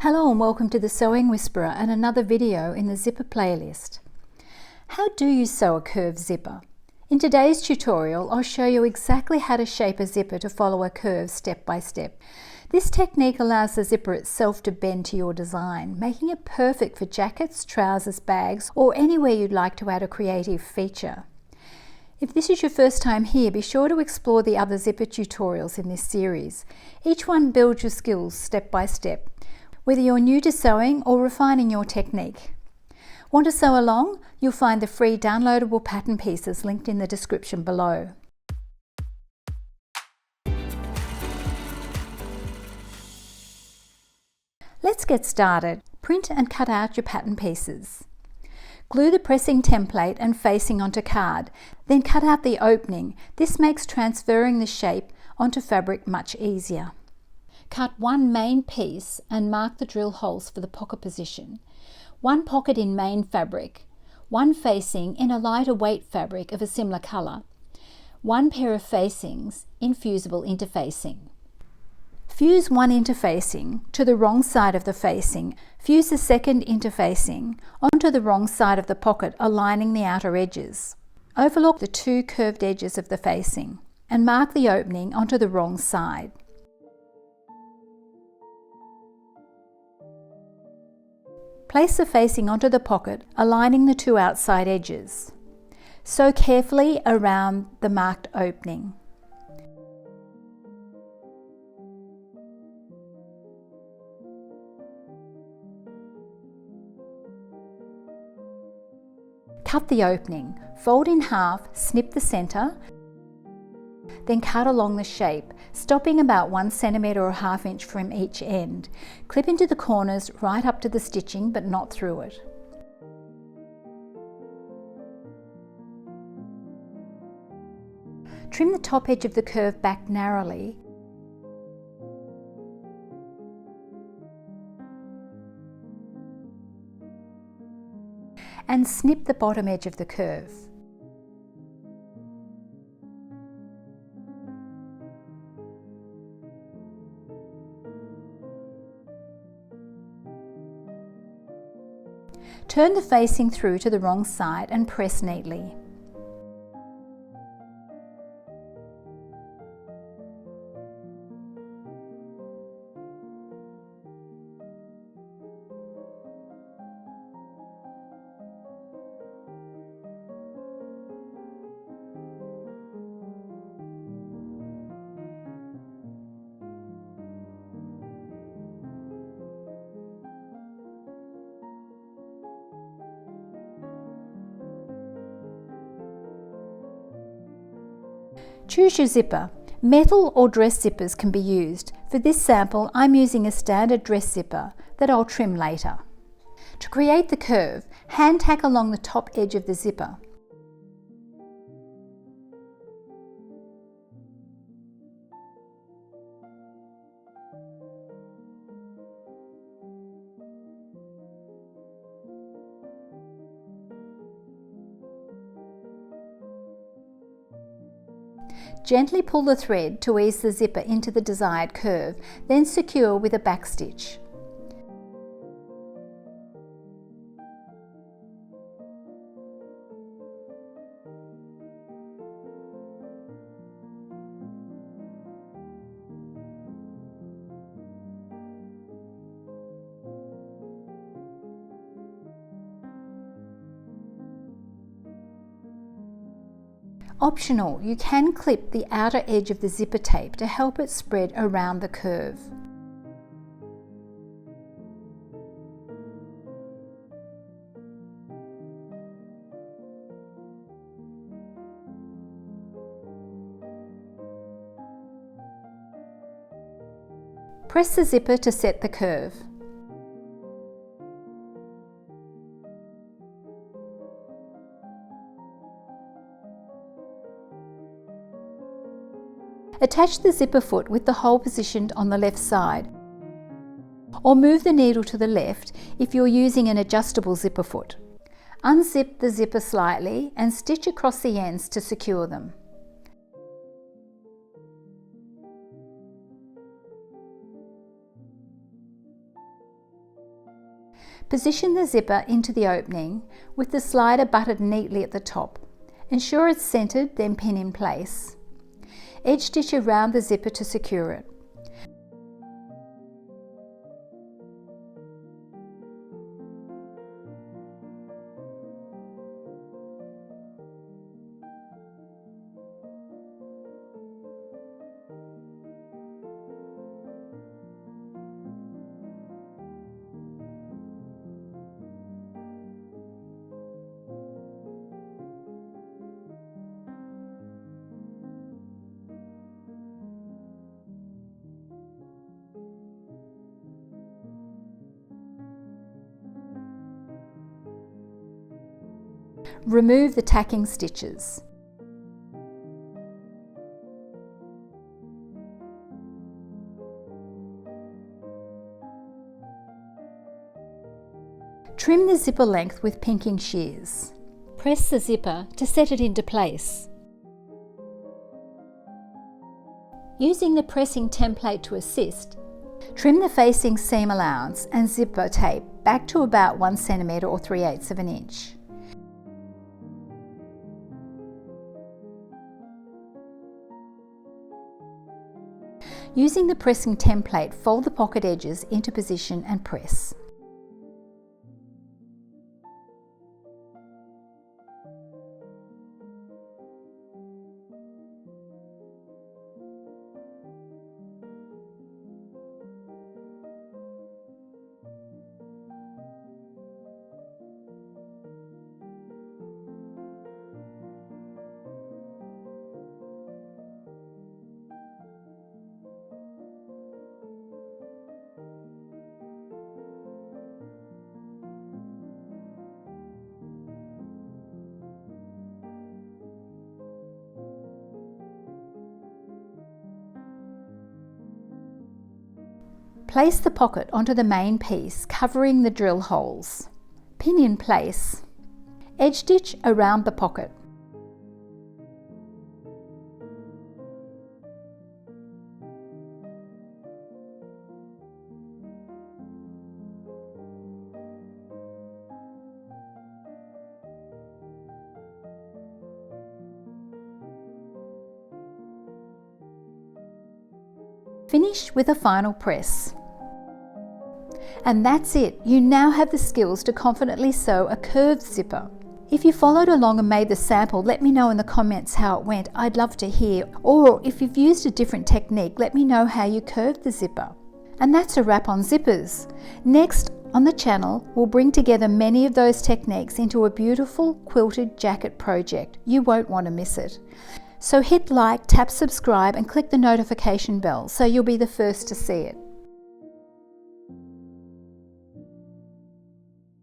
Hello and welcome to the Sewing Whisperer and another video in the zipper playlist. How do you sew a curved zipper? In today's tutorial, I'll show you exactly how to shape a zipper to follow a curve step by step. This technique allows the zipper itself to bend to your design, making it perfect for jackets, trousers, bags, or anywhere you'd like to add a creative feature. If this is your first time here, be sure to explore the other zipper tutorials in this series. Each one builds your skills step by step, whether you're new to sewing or refining your technique. Want to sew along? You'll find the free downloadable pattern pieces linked in the description below. Let's get started. Print and cut out your pattern pieces. Glue the pressing template and facing onto card, then cut out the opening. This makes transferring the shape onto fabric much easier. Cut one main piece and mark the drill holes for the pocket position. One pocket in main fabric, one facing in a lighter weight fabric of a similar colour, one pair of facings in fusible interfacing. Fuse one interfacing to the wrong side of the facing. Fuse the second interfacing onto the wrong side of the pocket, aligning the outer edges. Overlock the two curved edges of the facing and mark the opening onto the wrong side. Place the facing onto the pocket, aligning the two outside edges. Sew carefully around the marked opening. Cut the opening, fold in half, snip the centre, then cut along the shape, stopping about 1 centimetre or ½ inch from each end. Clip into the corners right up to the stitching, but not through it. Trim the top edge of the curve back narrowly and snip the bottom edge of the curve. Turn the facing through to the wrong side and press neatly. Choose your zipper. Metal or dress zippers can be used. For this sample, I'm using a standard dress zipper that I'll trim later. To create the curve, hand tack along the top edge of the zipper. Gently pull the thread to ease the zipper into the desired curve, then secure with a back stitch. Optional, you can clip the outer edge of the zipper tape to help it spread around the curve. Press the zipper to set the curve. Attach the zipper foot with the hole positioned on the left side, or move the needle to the left if you're using an adjustable zipper foot. Unzip the zipper slightly and stitch across the ends to secure them. Position the zipper into the opening with the slider buttoned neatly at the top. Ensure it's centered, then pin in place. Edge stitch around the zipper to secure it. Remove the tacking stitches. Trim the zipper length with pinking shears. Press the zipper to set it into place. Using the pressing template to assist, trim the facing seam allowance and zipper tape back to about 1 cm or 3/8 of an inch. Using the pressing template, fold the pocket edges into position and press. Place the pocket onto the main piece, covering the drill holes. Pin in place. Edge stitch around the pocket. Finish with a final press. And that's it. You now have the skills to confidently sew a curved zipper. If you followed along and made the sample, let me know in the comments how it went. I'd love to hear. Or if you've used a different technique, let me know how you curved the zipper. And that's a wrap on zippers. Next on the channel, we'll bring together many of those techniques into a beautiful quilted jacket project. You won't want to miss it. So hit like, tap subscribe and click the notification bell so you'll be the first to see it.